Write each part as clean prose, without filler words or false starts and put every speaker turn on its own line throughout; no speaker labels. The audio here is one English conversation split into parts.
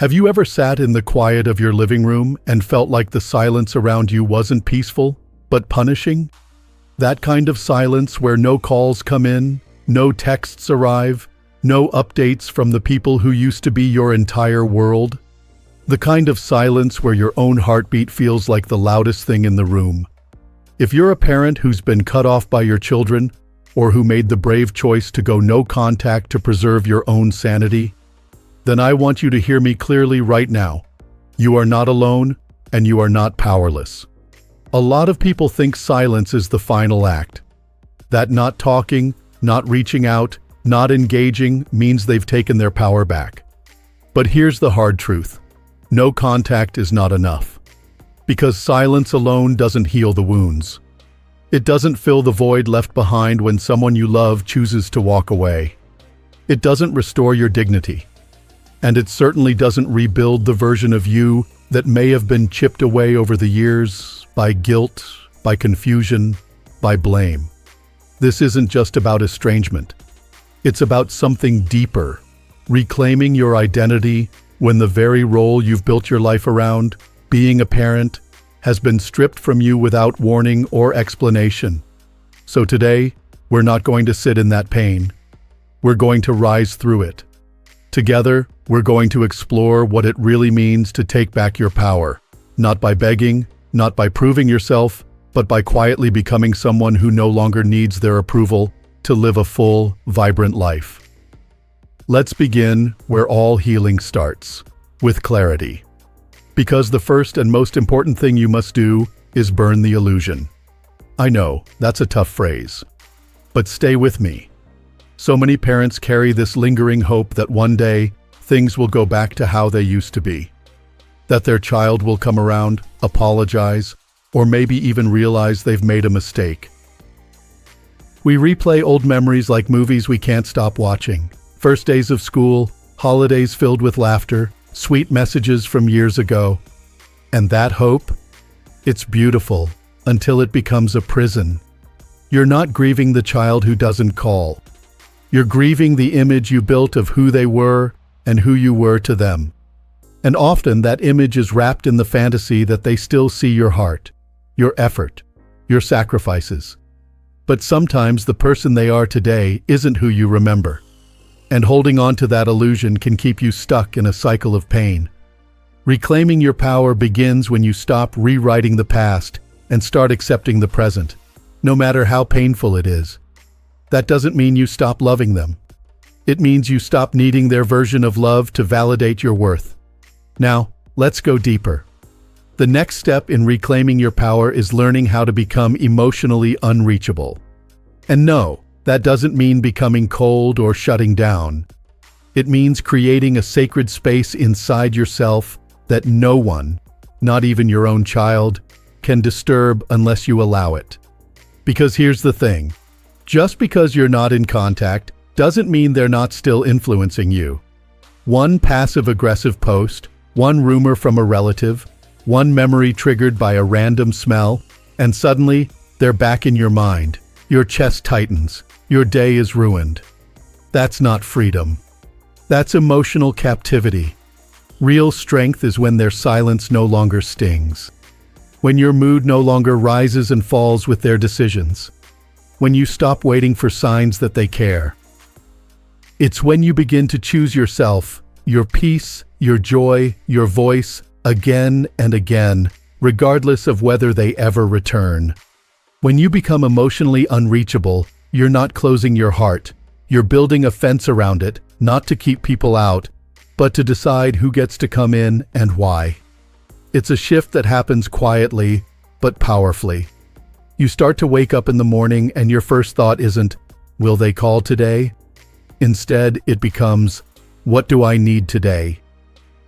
Have you ever sat in the quiet of your living room and felt like the silence around you wasn't peaceful, but punishing? That kind of silence where no calls come in, no texts arrive, no updates from the people who used to be your entire world? The kind of silence where your own heartbeat feels like the loudest thing in the room. If you're a parent who's been cut off by your children, or who made the brave choice to go no contact to preserve your own sanity, then I want you to hear me clearly right now. You are not alone, and you are not powerless. A lot of people think silence is the final act. That not talking, not reaching out, not engaging means they've taken their power back. But here's the hard truth. No contact is not enough. Because silence alone doesn't heal the wounds. It doesn't fill the void left behind when someone you love chooses to walk away. It doesn't restore your dignity. And it certainly doesn't rebuild the version of you that may have been chipped away over the years by guilt, by confusion, by blame. This isn't just about estrangement. It's about something deeper, reclaiming your identity when the very role you've built your life around, being a parent, has been stripped from you without warning or explanation. So today, we're not going to sit in that pain. We're going to rise through it. Together, we're going to explore what it really means to take back your power, not by begging, not by proving yourself, but by quietly becoming someone who no longer needs their approval to live a full, vibrant life. Let's begin where all healing starts, with clarity. Because the first and most important thing you must do is burn the illusion. I know, that's a tough phrase. But stay with me. So many parents carry this lingering hope that one day, things will go back to how they used to be. That their child will come around, apologize, or maybe even realize they've made a mistake. We replay old memories like movies we can't stop watching. First days of school, holidays filled with laughter, sweet messages from years ago. And that hope? It's beautiful, until it becomes a prison. You're not grieving the child who doesn't call. You're grieving the image you built of who they were and who you were to them. And often that image is wrapped in the fantasy that they still see your heart, your effort, your sacrifices. But sometimes the person they are today isn't who you remember. And holding on to that illusion can keep you stuck in a cycle of pain. Reclaiming your power begins when you stop rewriting the past and start accepting the present, no matter how painful it is. That doesn't mean you stop loving them. It means you stop needing their version of love to validate your worth. Now, let's go deeper. The next step in reclaiming your power is learning how to become emotionally unreachable. And no, that doesn't mean becoming cold or shutting down. It means creating a sacred space inside yourself that no one, not even your own child, can disturb unless you allow it. Because here's the thing. Just because you're not in contact doesn't mean they're not still influencing you. One passive-aggressive post, one rumor from a relative, one memory triggered by a random smell, and suddenly they're back in your mind. Your chest tightens. Your day is ruined. That's not freedom. That's emotional captivity. Real strength is when their silence no longer stings. When your mood no longer rises and falls with their decisions. When you stop waiting for signs that they care. It's when you begin to choose yourself, your peace, your joy, your voice, again and again, regardless of whether they ever return. When you become emotionally unreachable, you're not closing your heart. You're building a fence around it, not to keep people out, but to decide who gets to come in and why. It's a shift that happens quietly, but powerfully. You start to wake up in the morning and your first thought isn't, will they call today? Instead, it becomes, what do I need today?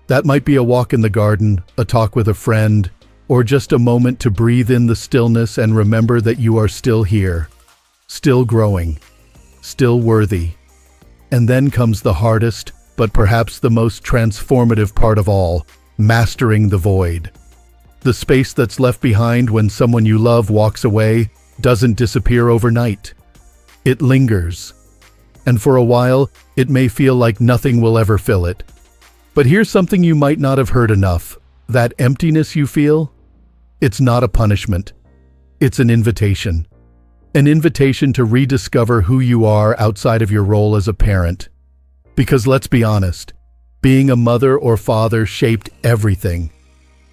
That might be a walk in the garden, a talk with a friend, or just a moment to breathe in the stillness and remember that you are still here, still growing, still worthy. And then comes the hardest, but perhaps the most transformative part of all, mastering the void. The space that's left behind when someone you love walks away doesn't disappear overnight. It lingers. And for a while, it may feel like nothing will ever fill it. But here's something you might not have heard enough. That emptiness you feel, it's not a punishment. It's an invitation. An invitation to rediscover who you are outside of your role as a parent. Because let's be honest, being a mother or father shaped everything.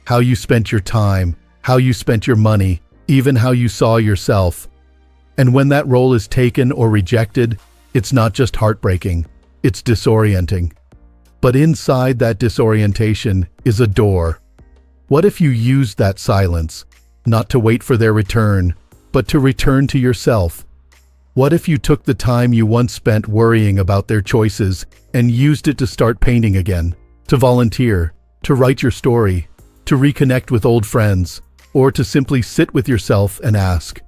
How you spent your time, how you spent your money, even how you saw yourself. And when that role is taken or rejected, it's not just heartbreaking, it's disorienting. But inside that disorientation is a door. What if you used that silence, not to wait for their return, but to return to yourself? What if you took the time you once spent worrying about their choices and used it to start painting again, to volunteer, to write your story, to reconnect with old friends, or to simply sit with yourself and ask,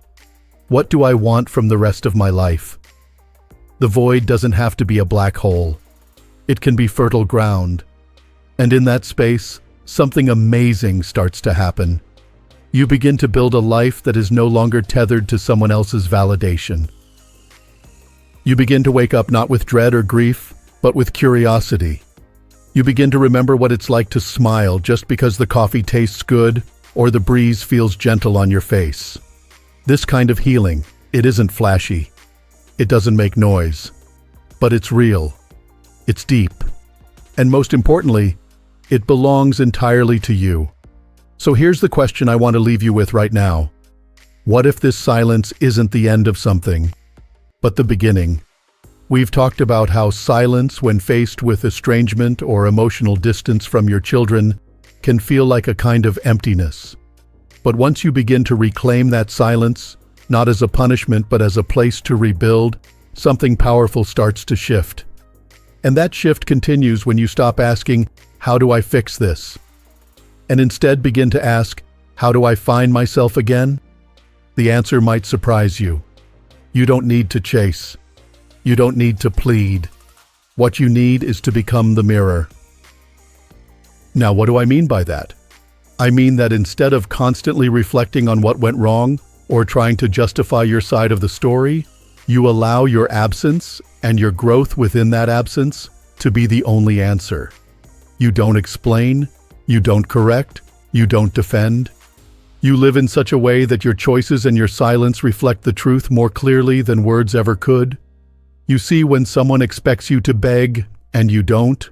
what do I want from the rest of my life? The void doesn't have to be a black hole. It can be fertile ground. And in that space, something amazing starts to happen. You begin to build a life that is no longer tethered to someone else's validation. You begin to wake up not with dread or grief, but with curiosity. You begin to remember what it's like to smile just because the coffee tastes good or the breeze feels gentle on your face. This kind of healing, it isn't flashy. It doesn't make noise. But it's real. It's deep. And most importantly, it belongs entirely to you. So here's the question I want to leave you with right now. What if this silence isn't the end of something, but the beginning? We've talked about how silence, when faced with estrangement or emotional distance from your children, can feel like a kind of emptiness. But once you begin to reclaim that silence, not as a punishment but as a place to rebuild, something powerful starts to shift. And that shift continues when you stop asking, how do I fix this? And instead begin to ask, how do I find myself again? The answer might surprise you. You don't need to chase. You don't need to plead. What you need is to become the mirror. Now, what do I mean by that? I mean that instead of constantly reflecting on what went wrong or trying to justify your side of the story, you allow your absence and your growth within that absence to be the only answer. You don't explain, you don't correct, you don't defend. You live in such a way that your choices and your silence reflect the truth more clearly than words ever could. You see when someone expects you to beg and you don't,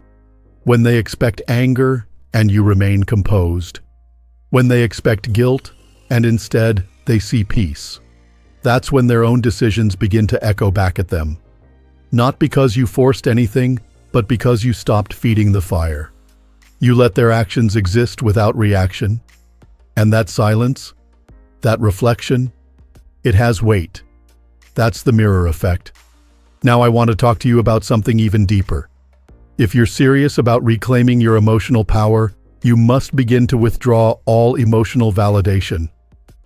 when they expect anger and you remain composed, when they expect guilt and instead they see peace. That's when their own decisions begin to echo back at them. Not because you forced anything, but because you stopped feeding the fire. You let their actions exist without reaction. And that silence, that reflection, it has weight. That's the mirror effect. Now I want to talk to you about something even deeper. If you're serious about reclaiming your emotional power, you must begin to withdraw all emotional validation.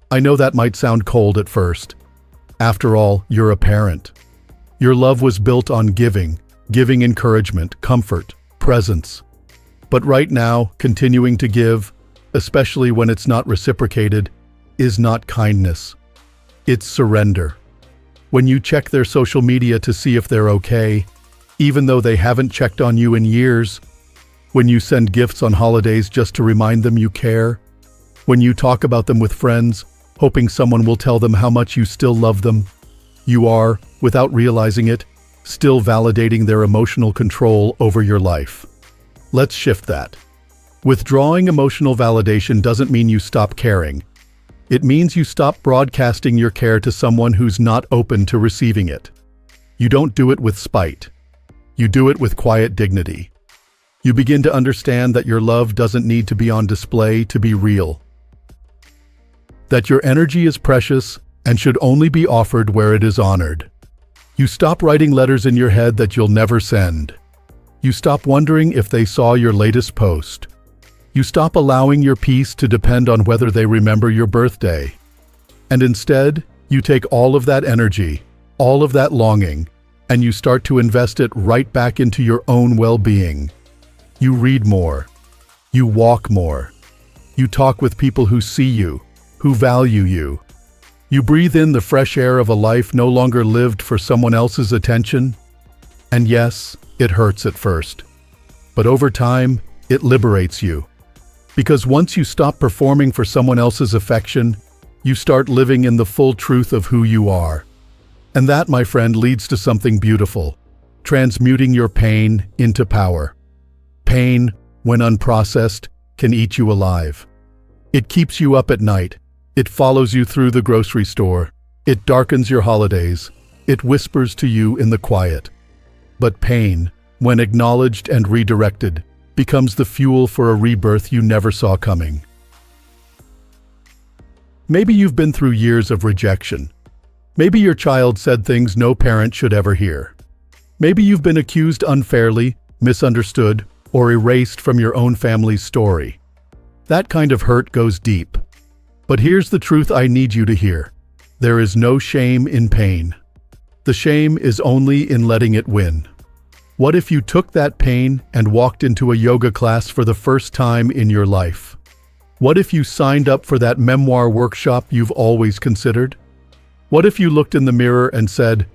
I know that might sound cold at first. After all, you're a parent. Your love was built on giving encouragement, comfort, presence. But right now, continuing to give, especially when it's not reciprocated, is not kindness. It's surrender. When you check their social media to see if they're okay, even though they haven't checked on you in years, when you send gifts on holidays just to remind them you care, when you talk about them with friends, hoping someone will tell them how much you still love them, you are, without realizing it, still validating their emotional control over your life. Let's shift that. Withdrawing emotional validation doesn't mean you stop caring. It means you stop broadcasting your care to someone who's not open to receiving it. You don't do it with spite. You do it with quiet dignity. You begin to understand that your love doesn't need to be on display to be real. That your energy is precious and should only be offered where it is honored. You stop writing letters in your head that you'll never send. You stop wondering if they saw your latest post. You stop allowing your peace to depend on whether they remember your birthday. And instead, you take all of that energy, all of that longing, and you start to invest it right back into your own well-being. You read more. You walk more. You talk with people who see you, who value you. You breathe in the fresh air of a life no longer lived for someone else's attention. And yes, it hurts at first. But over time, it liberates you. Because once you stop performing for someone else's affection, you start living in the full truth of who you are. And that, my friend, leads to something beautiful, transmuting your pain into power. Pain, when unprocessed, can eat you alive. It keeps you up at night. It follows you through the grocery store. It darkens your holidays. It whispers to you in the quiet. But pain, when acknowledged and redirected, becomes the fuel for a rebirth you never saw coming. Maybe you've been through years of rejection. Maybe your child said things no parent should ever hear. Maybe you've been accused unfairly, misunderstood, or erased from your own family's story. That kind of hurt goes deep. But here's the truth I need you to hear. There is no shame in pain. The shame is only in letting it win. What if you took that pain and walked into a yoga class for the first time in your life? What if you signed up for that memoir workshop you've always considered? What if you looked in the mirror and said,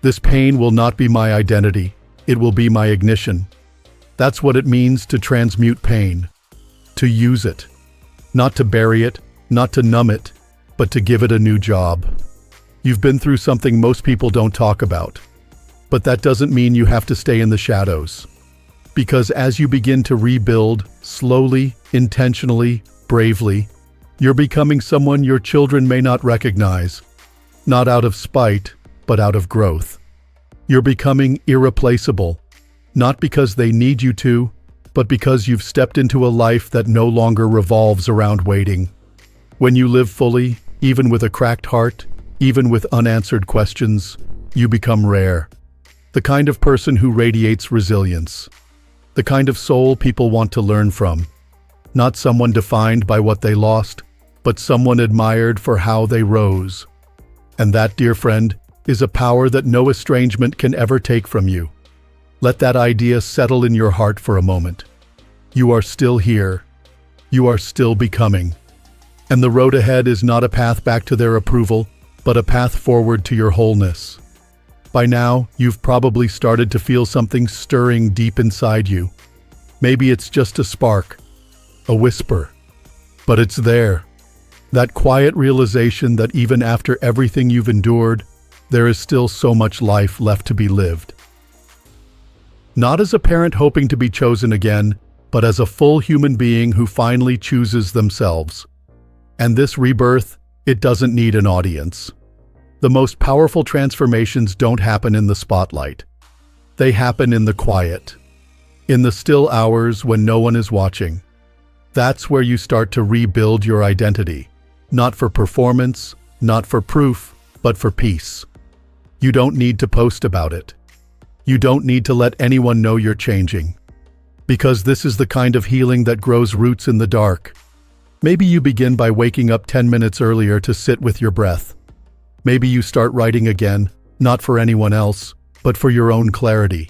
"This pain will not be my identity, it will be my ignition"? That's what it means to transmute pain. To use it. Not to bury it, not to numb it, but to give it a new job. You've been through something most people don't talk about. But that doesn't mean you have to stay in the shadows. Because as you begin to rebuild, slowly, intentionally, bravely, you're becoming someone your children may not recognize. Not out of spite, but out of growth. You're becoming irreplaceable, not because they need you to, but because you've stepped into a life that no longer revolves around waiting. When you live fully, even with a cracked heart, even with unanswered questions, you become rare. The kind of person who radiates resilience. The kind of soul people want to learn from. Not someone defined by what they lost, but someone admired for how they rose. And that, dear friend, is a power that no estrangement can ever take from you. Let that idea settle in your heart for a moment. You are still here. You are still becoming. And the road ahead is not a path back to their approval, but a path forward to your wholeness. By now, you've probably started to feel something stirring deep inside you. Maybe it's just a spark, a whisper, but it's there. That quiet realization that even after everything you've endured, there is still so much life left to be lived. Not as a parent hoping to be chosen again, but as a full human being who finally chooses themselves. And this rebirth, it doesn't need an audience. The most powerful transformations don't happen in the spotlight. They happen in the quiet, in the still hours when no one is watching. That's where you start to rebuild your identity, not for performance, not for proof, but for peace. You don't need to post about it. You don't need to let anyone know you're changing. Because this is the kind of healing that grows roots in the dark. Maybe you begin by waking up 10 minutes earlier to sit with your breath. Maybe you start writing again, not for anyone else, but for your own clarity.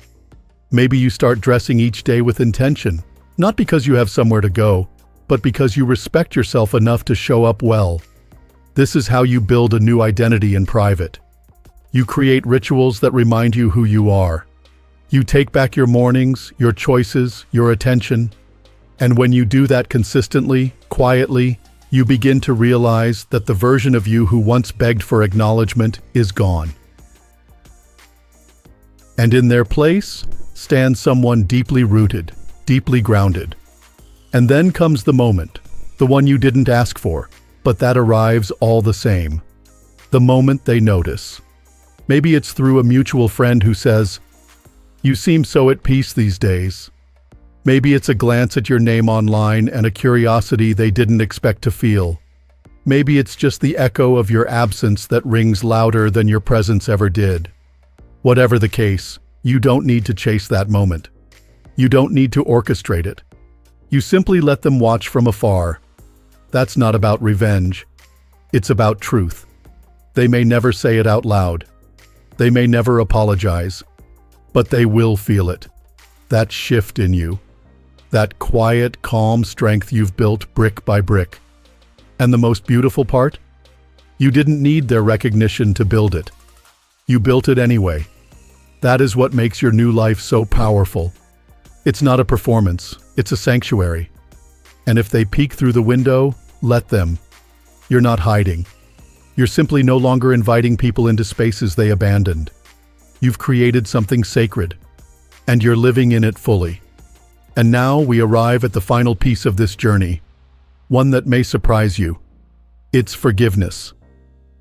Maybe you start dressing each day with intention, not because you have somewhere to go, but because you respect yourself enough to show up well. This is how you build a new identity in private. You create rituals that remind you who you are. You take back your mornings, your choices, your attention. And when you do that consistently, quietly, you begin to realize that the version of you who once begged for acknowledgement is gone. And in their place stands someone deeply rooted, deeply grounded. And then comes the moment, the one you didn't ask for, but that arrives all the same. The moment they notice. Maybe it's through a mutual friend who says, "You seem so at peace these days." Maybe it's a glance at your name online and a curiosity they didn't expect to feel. Maybe it's just the echo of your absence that rings louder than your presence ever did. Whatever the case, you don't need to chase that moment. You don't need to orchestrate it. You simply let them watch from afar. That's not about revenge. It's about truth. They may never say it out loud. They may never apologize. But they will feel it. That shift in you. That quiet, calm strength you've built brick by brick. And the most beautiful part? You didn't need their recognition to build it. You built it anyway. That is what makes your new life so powerful. It's not a performance, it's a sanctuary. And if they peek through the window, let them. You're not hiding. You're simply no longer inviting people into spaces they abandoned. You've created something sacred, and you're living in it fully. And now we arrive at the final piece of this journey, one that may surprise you. It's forgiveness.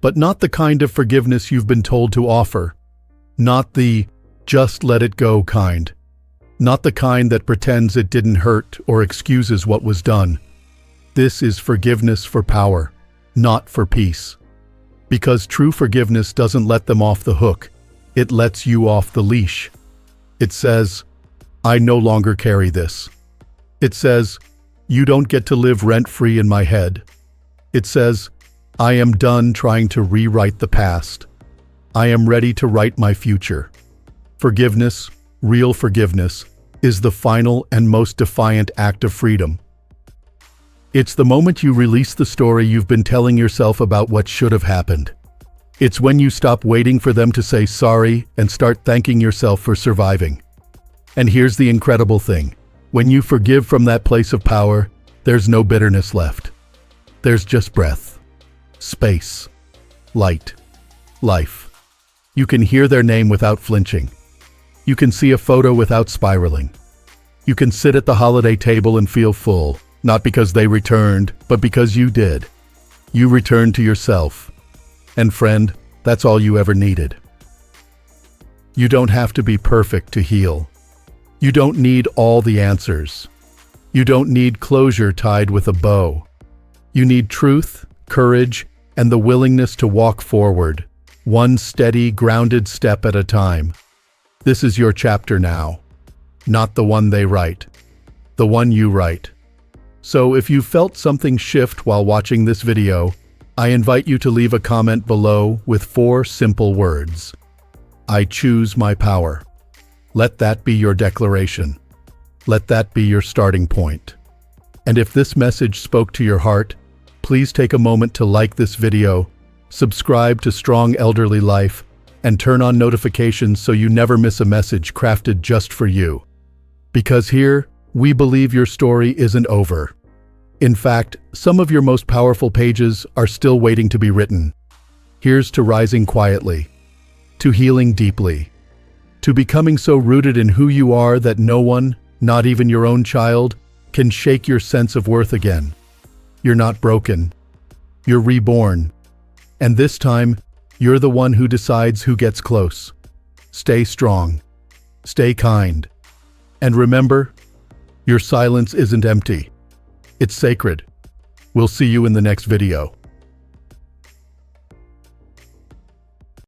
But not the kind of forgiveness you've been told to offer. Not the just let it go kind. Not the kind that pretends it didn't hurt or excuses what was done. This is forgiveness for power, not for peace. Because true forgiveness doesn't let them off the hook. It lets you off the leash. It says, I no longer carry this. It says, you don't get to live rent-free in my head. It says, I am done trying to rewrite the past. I am ready to write my future. Forgiveness, real forgiveness, is the final and most defiant act of freedom. It's the moment you release the story you've been telling yourself about what should have happened. It's when you stop waiting for them to say sorry and start thanking yourself for surviving. And here's the incredible thing. When you forgive from that place of power, there's no bitterness left. There's just breath, space, light, life. You can hear their name without flinching. You can see a photo without spiraling. You can sit at the holiday table and feel full, not because they returned, but because you did. You returned to yourself. And friend, that's all you ever needed. You don't have to be perfect to heal. You don't need all the answers. You don't need closure tied with a bow. You need truth, courage, and the willingness to walk forward, one steady, grounded step at a time. This is your chapter now, not the one they write, the one you write. So if you felt something shift while watching this video, I invite you to leave a comment below with 4 simple words. I choose my power. Let that be your declaration. Let that be your starting point. And if this message spoke to your heart, please take a moment to like this video, subscribe to Strong Elderly Life, and turn on notifications so you never miss a message crafted just for you. Because here, we believe your story isn't over. In fact, some of your most powerful pages are still waiting to be written. Here's to rising quietly, to healing deeply, to becoming so rooted in who you are that no one, not even your own child, can shake your sense of worth again. You're not broken. You're reborn. And this time, you're the one who decides who gets close. Stay strong. Stay kind. And remember, your silence isn't empty. It's sacred. We'll see you in the next video.